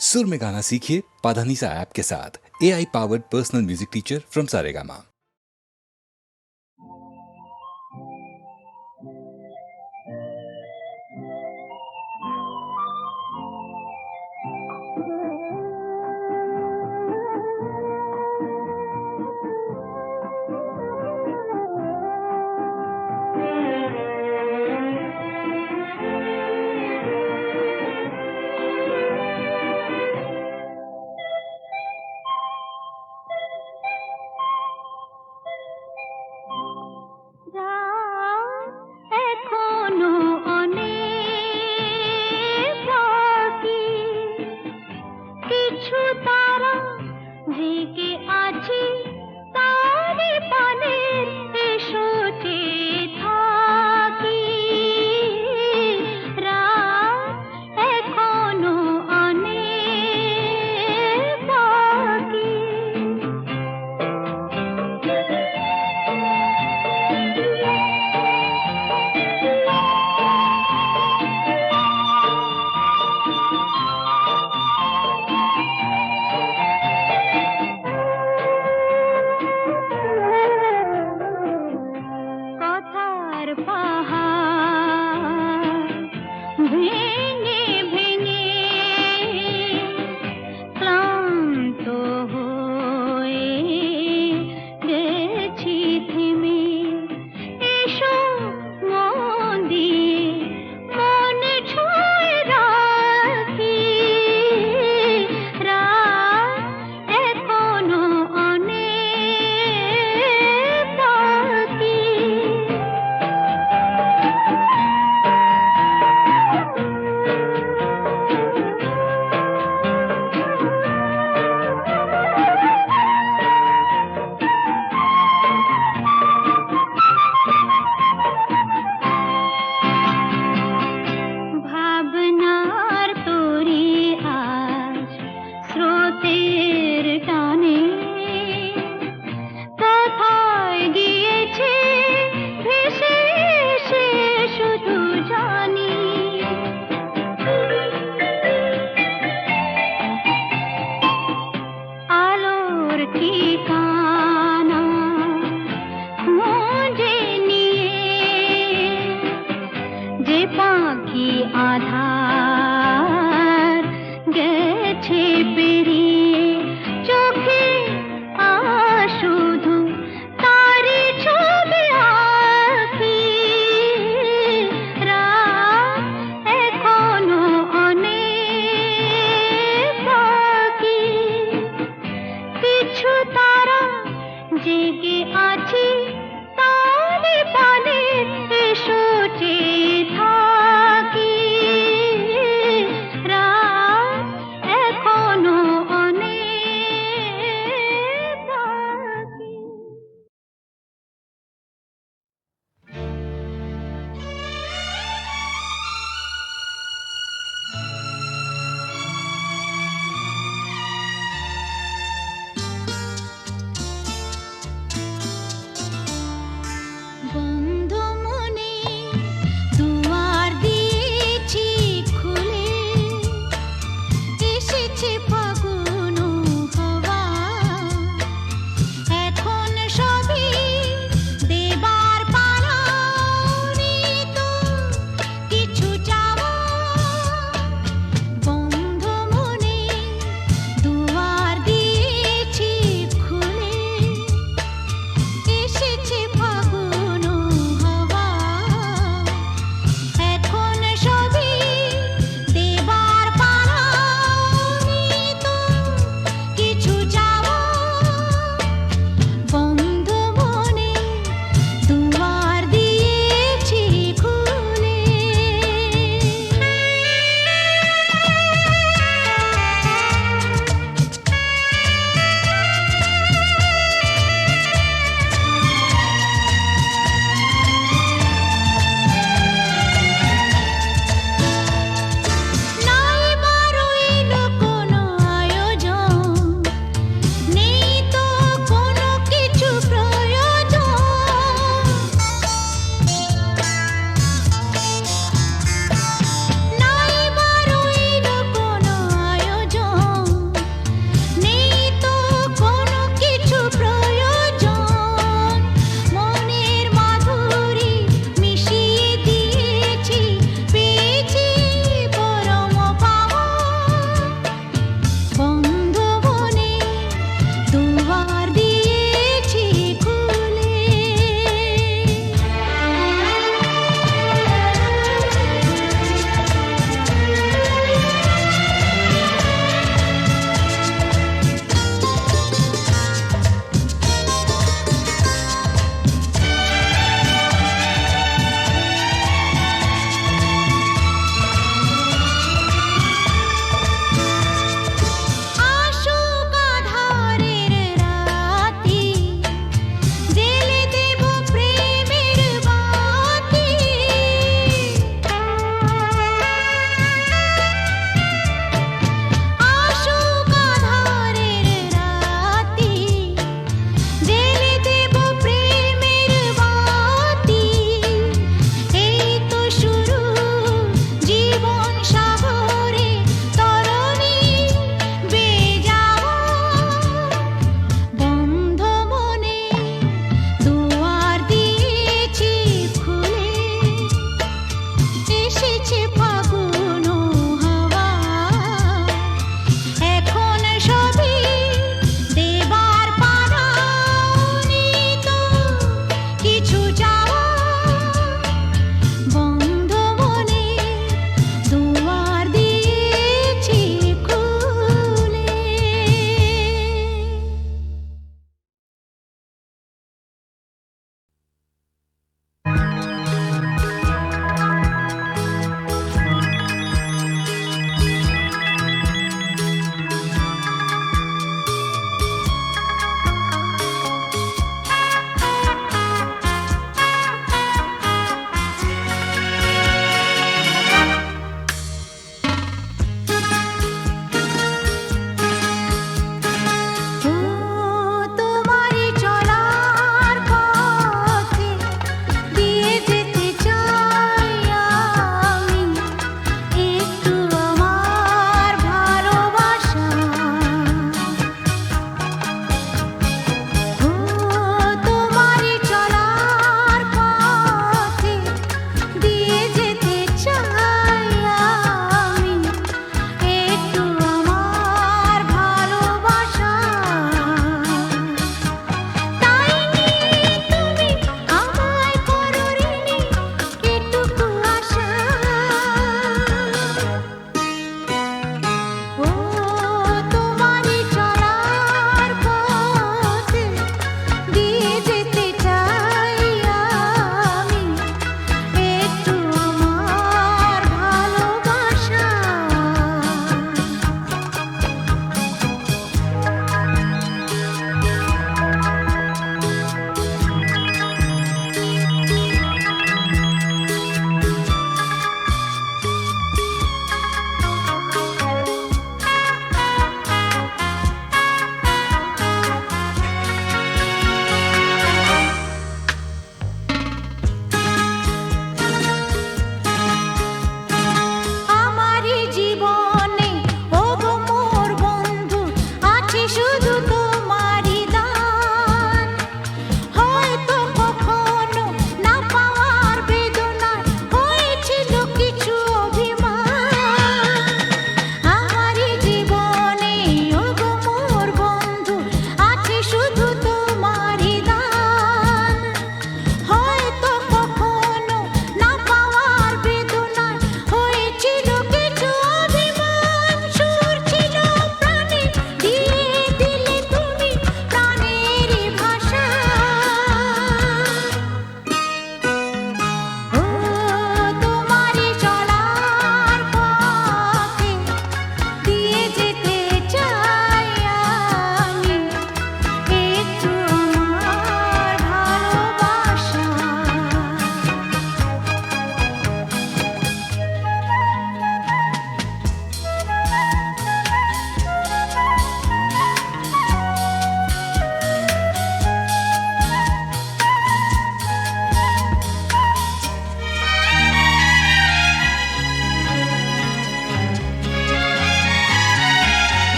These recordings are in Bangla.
सुर में गाना सीखिए पाधानीसा ऐप के साथ। AI powered personal music teacher from Saregama.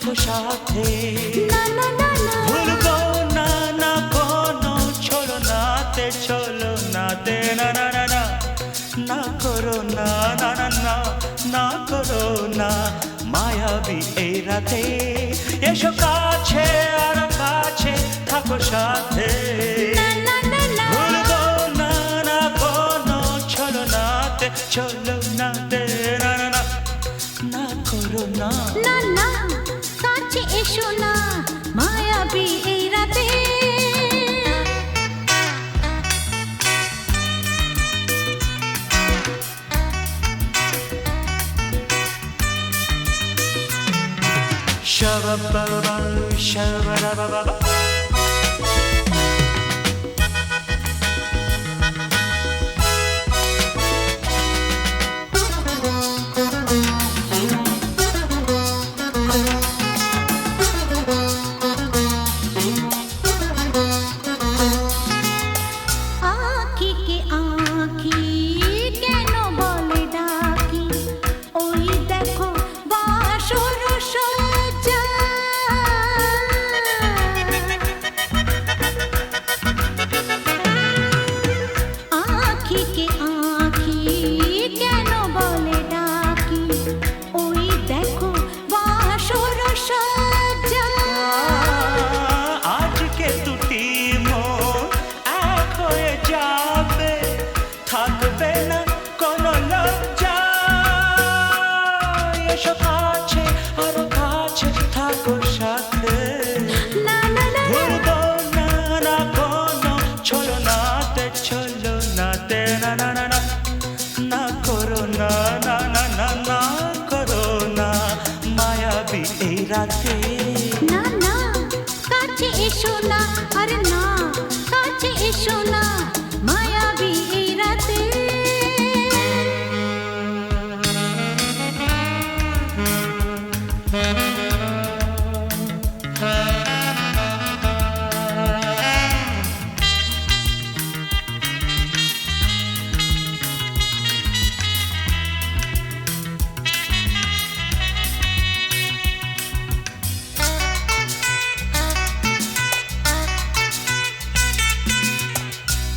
থাকো সাথে। না না না না ভুলবো না না কোনো ছলনাতে, ছলনাতে না না না না, না করো না না না না, না করো না মায়াবী এই রাতে। এসো কাছে আর কাছে থাকো সাথে। না না না ভুলবো না না কোনো ছলনাতে, ছলনাতে না না না, না করো না। না না কাছে এসো না মায়াবী এই রাতে। Shabba-ba-ba, shabba-da-ba-ba-ba. আঁখি কে আঁখি কেন বলে ডাকি, ওই দেখো বাসর সজ্জা। আঁখি কে আঁখি কেন বলে ডাকি, ওই দেখো বাসর সজ্জা। আজকে দুটি মন এক হয়ে যাবে, থাকবে না কোনো লজ্জা। এসো কাছে আরো কাছে থাকো সাথে। না না না ভুলবো না না কোনো ছলনাতে, ছলনাতে না না না না, না করো না না না না, না করো না মায়াবী এই রাতে। না না কাছে এসো না, আরে না কাছে এসো না মায়াবী এই রাতে।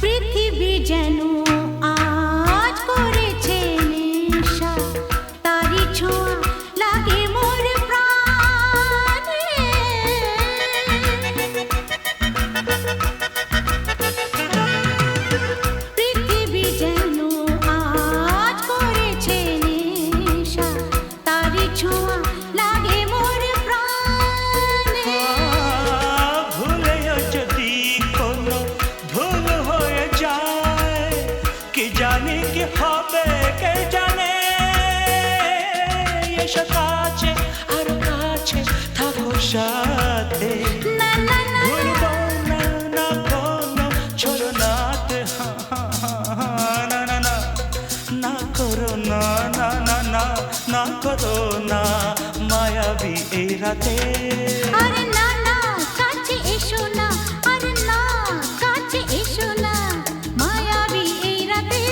পৃথিবী যেন আজ করেছে নেশা, তারি ছোঁয়া লাগে মোর প্রাণে। পৃথিবী যেন আজ করেছে নেশা, তারি ছোঁয়া লাগে মোর প্রাণে। ভুলেও যদি কোনো ভুল হয়ে যায়, কি জানি কি হবে কে জানে। এসো কাছে আর কাছে থাকো সাথে। না না না ভুলবো না না কোনো ছলনাতে, না না না, না করো না না না না, না করো না মায়াবী এই রাতে। আরে না না কাছে এসো না, আরে না কাছে এসো না মায়াবী এই রাতে।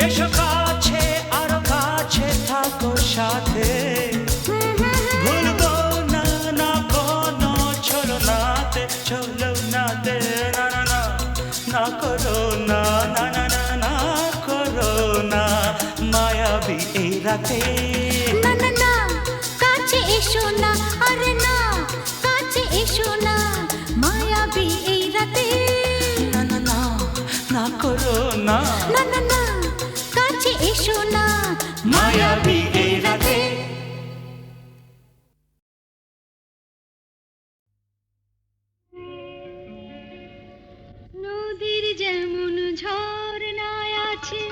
এসো কাছে আর কাছে থাকো সাথে। ভুলবো না না কোনো ছলনাতে, ছলনাতে না না না, না করো না না না না, না করো না মায়াবী এই রাতে। না না না কাছে এসো না, আরে না কাছে এসো না মায়াবী এই রাতে। না না না, না করো না না না না কাছে এসো না মায়াবী এই রাতে। নদীর যেমন ঝর্ণায় আছে,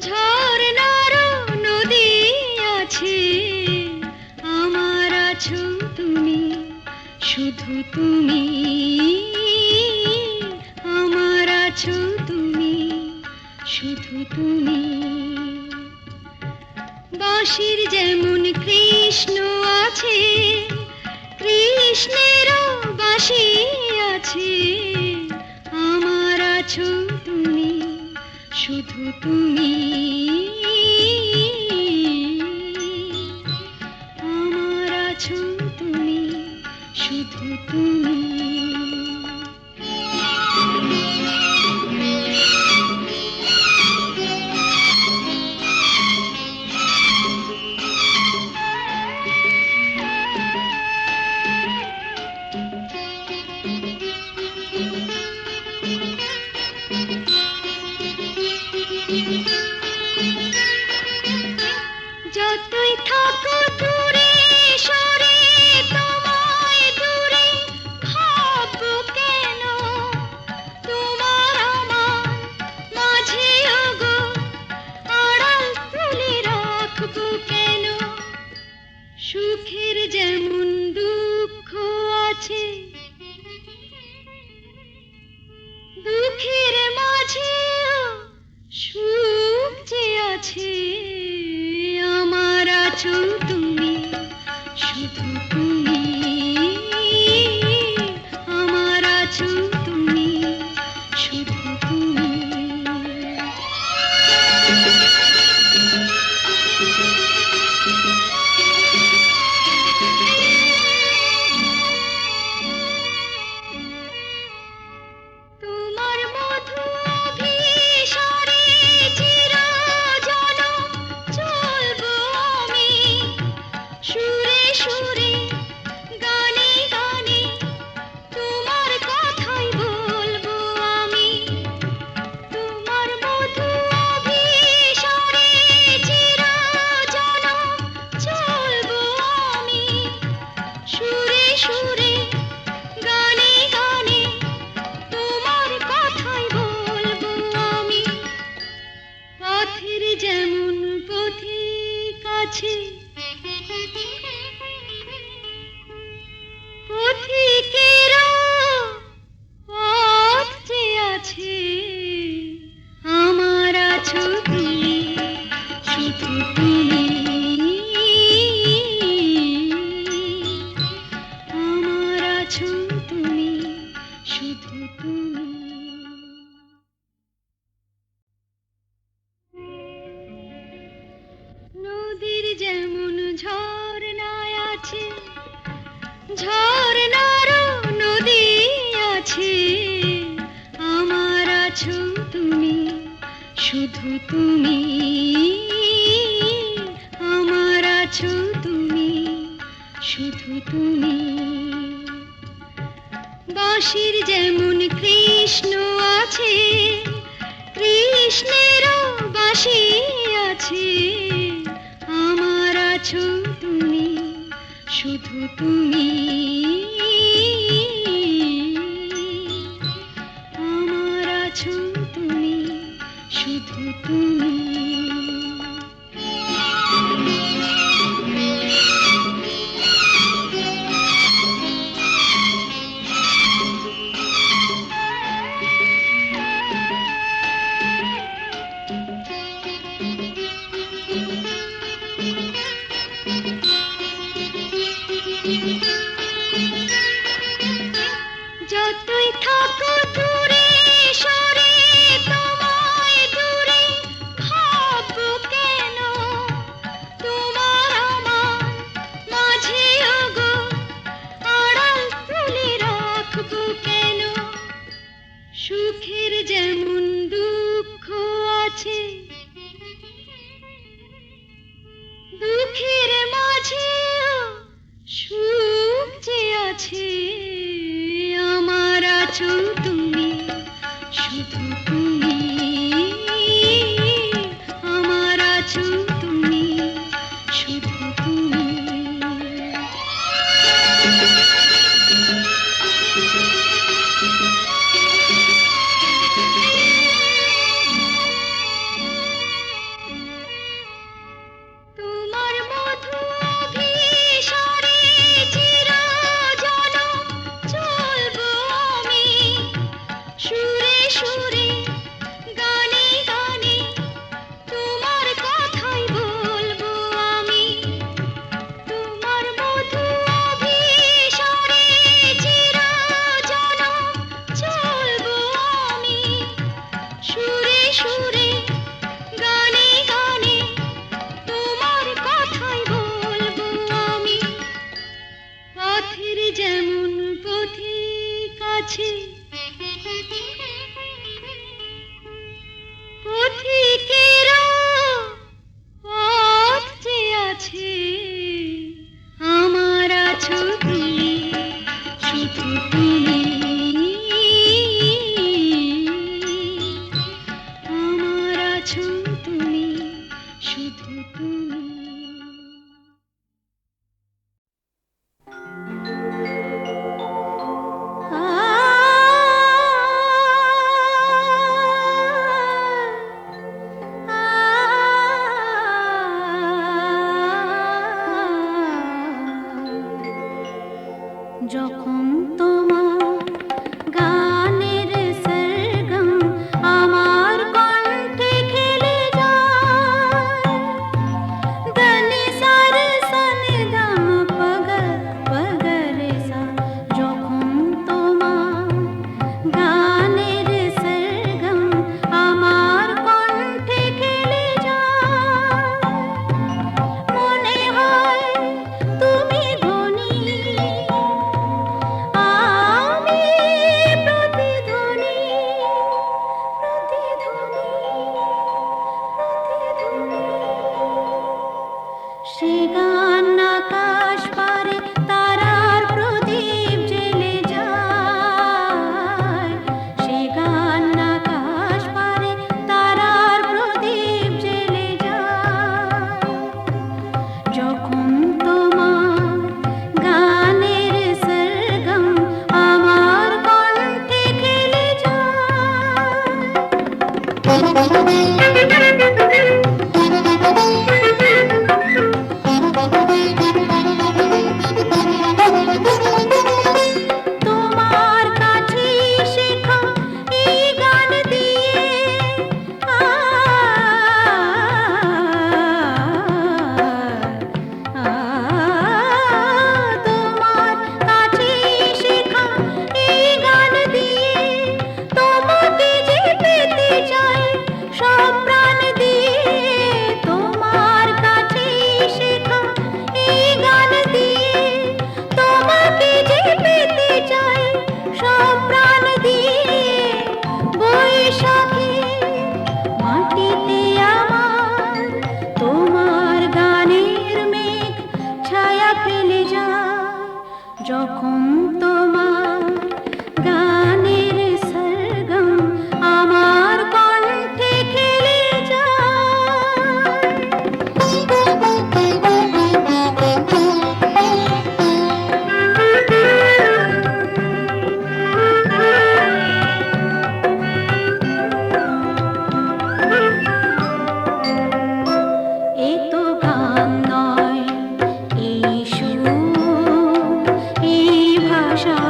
ঝর্ণারও নদী আছে, আমার আছো তুমি, শুধু তুমি, আমার আছো তুমি, শুধু তুমি। বাঁশির যেমন কৃষ্ণ আছে, কৃষ্ণেরও বাঁশি আছে, আমার আছো তুমি, শুধু তুমি, আমার আছো শুধু তুমি আমার আছো তুমি, শুধু তুমি। বাঁশির যেমন কৃষ্ণ আছে, কৃষ্ণেরও বাঁশি আছে, আমার আছো তুমি, শুধু তুমি। আমার আছো তুমি, শুধু তুমি। যতই থাকো দূরে সরে, তোমায় দূরে ভাববো কেন, তোমার আমার মাঝে ওগো আড়াল তুলে রাখবো কেন। সুখের যেমন দুঃখ আছে, দুঃখের মাঝেও সুখ যে আছে, আমার আছো তুমি, শুধু তুমি। আমার আছো তুমি, শুধু তুমি। তোমার মধু অভিসারে চিরজনম চলবো আমি, সুরে সুরে গানে গানে তোমার কথাই বলবো আমি। তোমার মধু অভিসারে চিরজনম চলবো আমি, সুরে সুরে গানে গানে তোমার কথাই বলবো আমি। পথের যেমন পথিক আছে, পথিকেরও পথ যে আছে, আমার আছো তুমি, শুধু তুমি। আমার আছো তুমি, শুধু তুমি। গানের সরগম আমার কণ্ঠে খেলে এ তো গান নয়, এই সুর, এই ভাষা,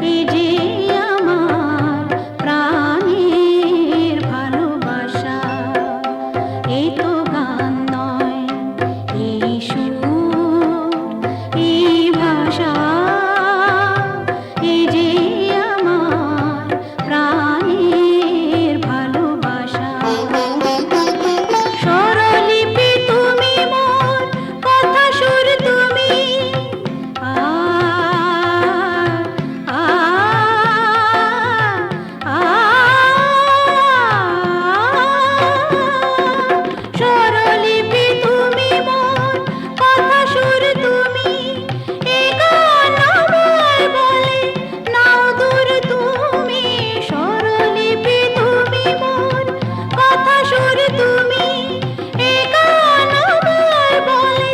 এই যে আমার প্রাণের ভালোবাসা। এই তো গান নয়, এই সুর, এই ভাষা, এই যে আমার প্রাণের ভালোবাসা। স্বরলিপি তুমি মোর, কথা সুর তুমি, আ আ আ স্বরলিপি তুমি মোর, কথা সুর তুমি, এ গান আমায় বলে নাও দূর তুমি। স্বরলিপি তুমি মোর, কথা সুর তুমি, এ গান আমায় বলে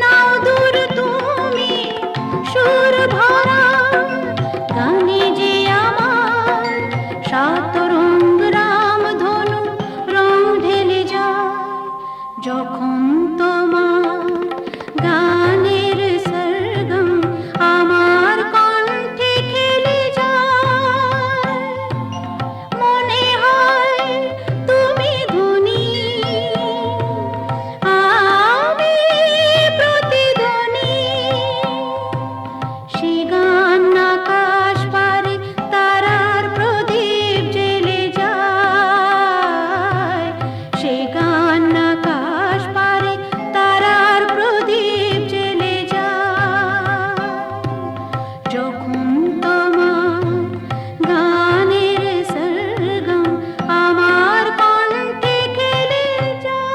নাও দূর তুমি। সুর ভরা গানে যে আমার সাত রঙ রামধনু রং ঢেলে যায়। যখন তোমার গানের সরগম আমার কণ্ঠে খেলে যায়, মনে হয় তুমি ধনী, আমি প্রতিধ্বনি। সে গান আকাশ পারে তারার প্রদীপ জ্বেলে যায়। সে গান আকাশ পারে তারার প্রদীপ জ্বেলে যায়। যখন তোমার গানের সরগম আমার কণ্ঠে খেলে যায়।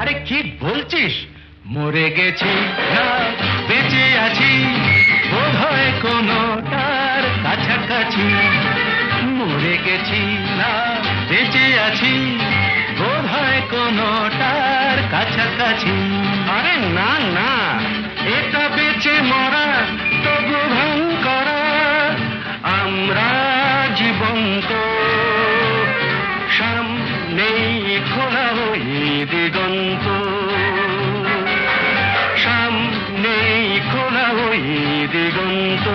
আরে কি বলছিস? মরে গেছি না বেঁচে আছি, বোধ হয় কোনোটার কাছাকাছি। মরে গেছি না বেঁচে আছি, বোধ হয় কোনোটার কাছাকাছি। আরে না না, এটা বেঁচে মরা তবু ভাঙ করা, আমরা জীবন্ত। সামনেই খোলা ওই দিগন্ত, সামনেই খোলা ওই দিগন্ত।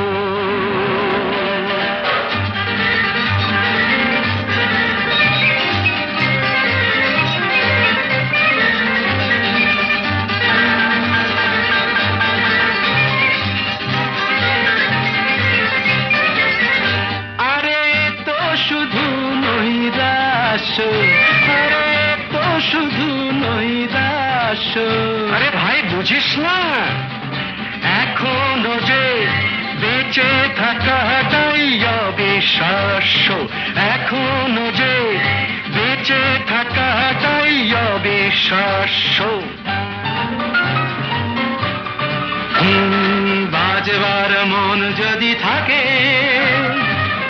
আরে তো শুধু নৈরাশ, আরে তো শুধু নৈরাশ। আরে ভাই বুঝিস না, এখনো যে বেঁচে থাকাটাই অবিশ্বাস্য। এখনো যে বেঁচে থাকাটাই অবিশ্বাস্য। বাজবার মন যদি থাকে,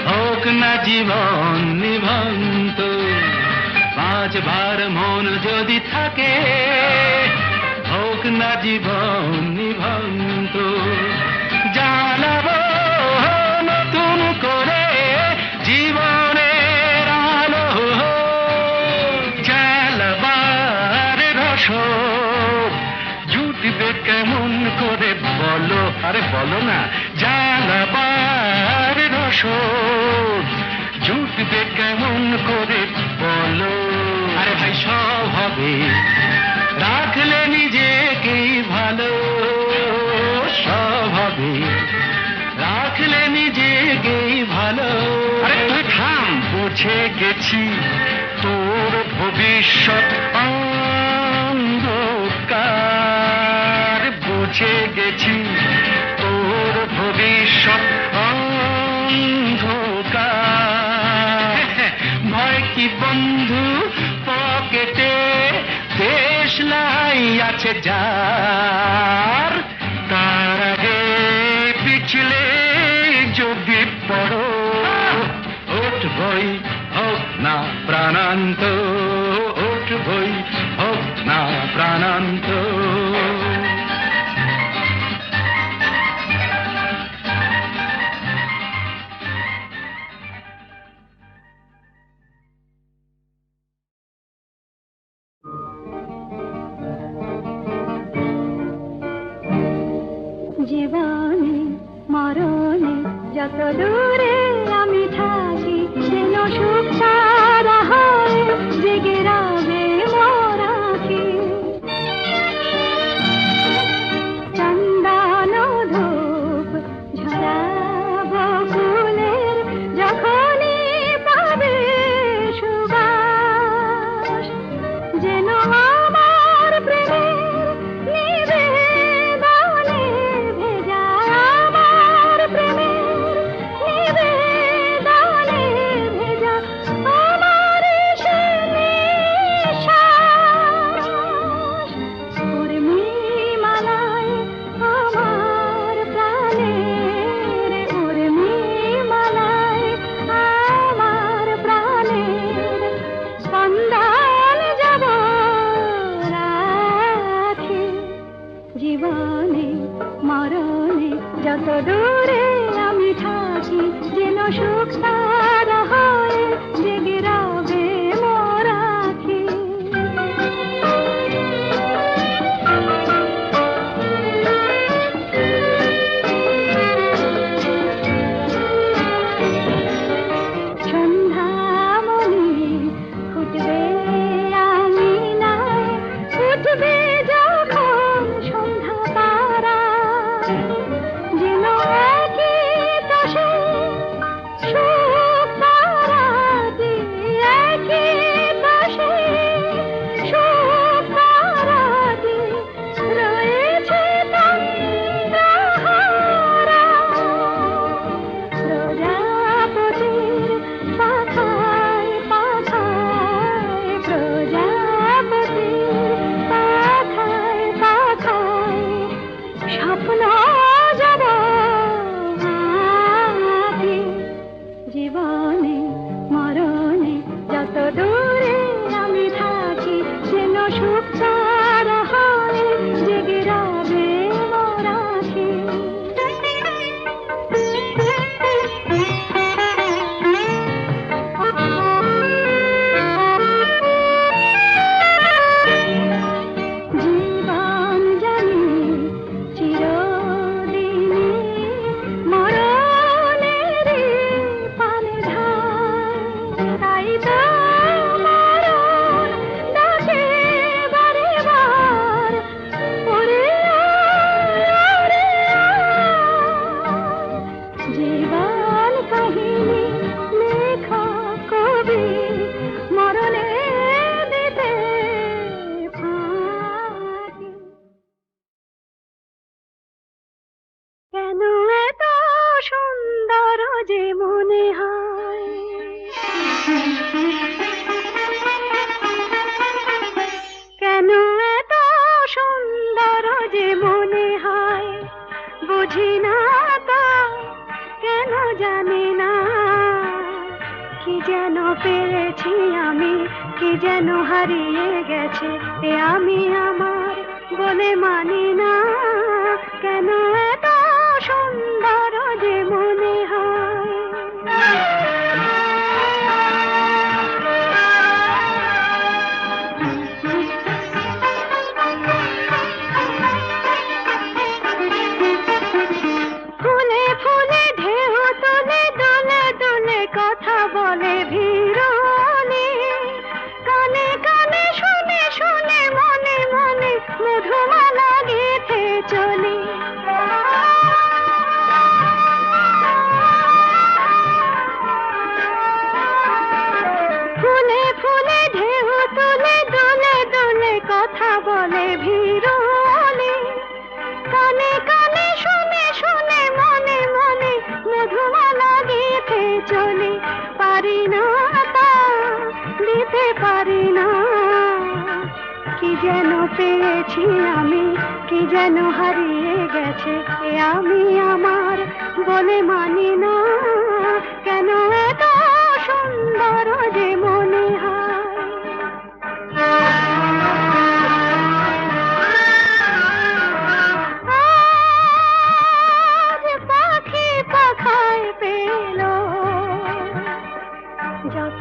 হোক না জীবন নিভন্ত। বাজবার মন যদি থাকে, হোক না জীবন নিভন্ত। জানাবো নতুন করে জীবনের আলো, জ্বালাবার রসদ জুটবে কেমন করে বলো। আরে বলো না, জ্বালাবার রসদ জুটবে কেমন করে বলো। আরে ভাই সব হবে, রাখলে নিজেকেই ভালো। সব হবে, রাখলে নিজেকেই ভালো। আরে তুই থাম, বুঝে গেছি তোর ভবিষ্যৎ অন্ধকার। বুঝে গেছি তোর ভবিষ্যৎ যার, তার আগে পিছলে যদি পড়ো, উঠবই হোক না প্রাণান্ত, উঠবই হোক না প্রাণান্ত। জীবনে মরণে যত দূরে আমি থাকি, যেন সুখ সারা হয় জেগে রবে মোর আঁখি। চন্দন ধূপ ঝরাবো ফুলের যখনই পাবে সুবাস, যেন আমার প্রেমের নিবেদনে ভেজা, আমার প্রেমের নিবেদনে ভেজা, আমার সে নিঃশ্বাস। উর্মিমালায় আমার প্রাণের, উর্মিমালায় আমার প্রাণের স্পন্দন যাব রাখি। জীবনে মরণে যত দূরে আমি থাকি, যেন সুখ সারা হয় জেগে রবে মোর আঁখি। সন্ধ্যামণি ফুটবে আঙিনায়, উঠবে যখন সন্ধ্যা তারা, যেন একই দশে সুখ তারাটি, একই দশে সুখ তারাটি রয়েছে তন্দ্রাহারা। প্রজাপতির পাখায় পাখায়, প্রজাপতির পাখায় পাখায় স্বপ্ন যাব আঁকি। জীবনে মরণে যত দূরে আমি থাকি, যেন সুখ সারা হয় জেগে রবে মোর আঁখি। জীবন জানি চিরদিনই মরণেরই পানে ধার, তাই তো মরণ ডাকে বারে বার, ওরে ওরে। জীবন কাহিনী লেখক কবি মরণে দিতে ফাঁকি। কেন এত সুন্দর যে মনে হয়, কেন এত সুন্দর যে মনে হয়, বুঝি না তো কেন জানি না। কি যেন পেয়েছি আমি, কি যেন হারিয়ে গেছে এ আমি আমার বলে মানি না। কেন এত সুন্দর যে মনে হয়। ফুলে ফুলে ঢেউ তুলে দোলে দোলে কথা বলে ভিড়নে, কানে কানে শুনে শুনে মনে মনে মধুমালা গেঁথে চলি। যেন পেয়েছি আমি, কি যেন হারিয়ে গেছে এ আমি আমার বলে মানি না, কেন এত সুন্দর যে মনে আজ পাখি পাখায় পেল, যত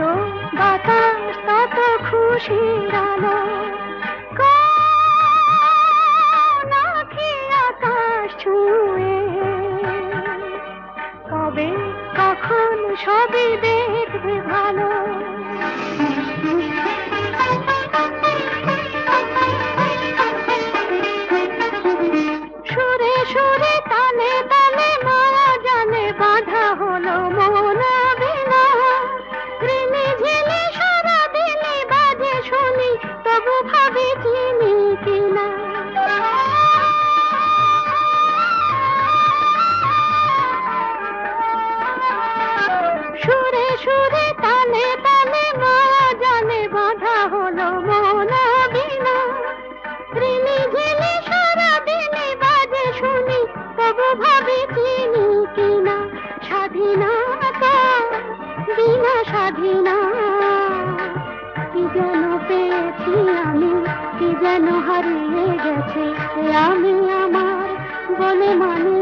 বাতাস তত খুশির আলো, কোন আঁখি আকাশ ছুঁয়ে কবে কখন সবই দেখবে ভালো। সুরে সুরে তালে তালে মায়া জানে বাঁধা হলো মন বিনা, ঋণে ঝিলে সারা দিনে বাজে শুনি তবু ভাবি চিনি কিনা। সুরে সুরে তালে তালে মায়া জানে বাঁধা হলো মন বিনা, ঋণে ঝিলে সারা দিনে বাজে শুনি তবু ভাবি চিনি কিনা। স্বাধীনতা বিনা স্বাধীনা, কি যেন পেয়েছি আমি, কি যেন হারিয়ে গেছে এ আমি আমার বলে মানি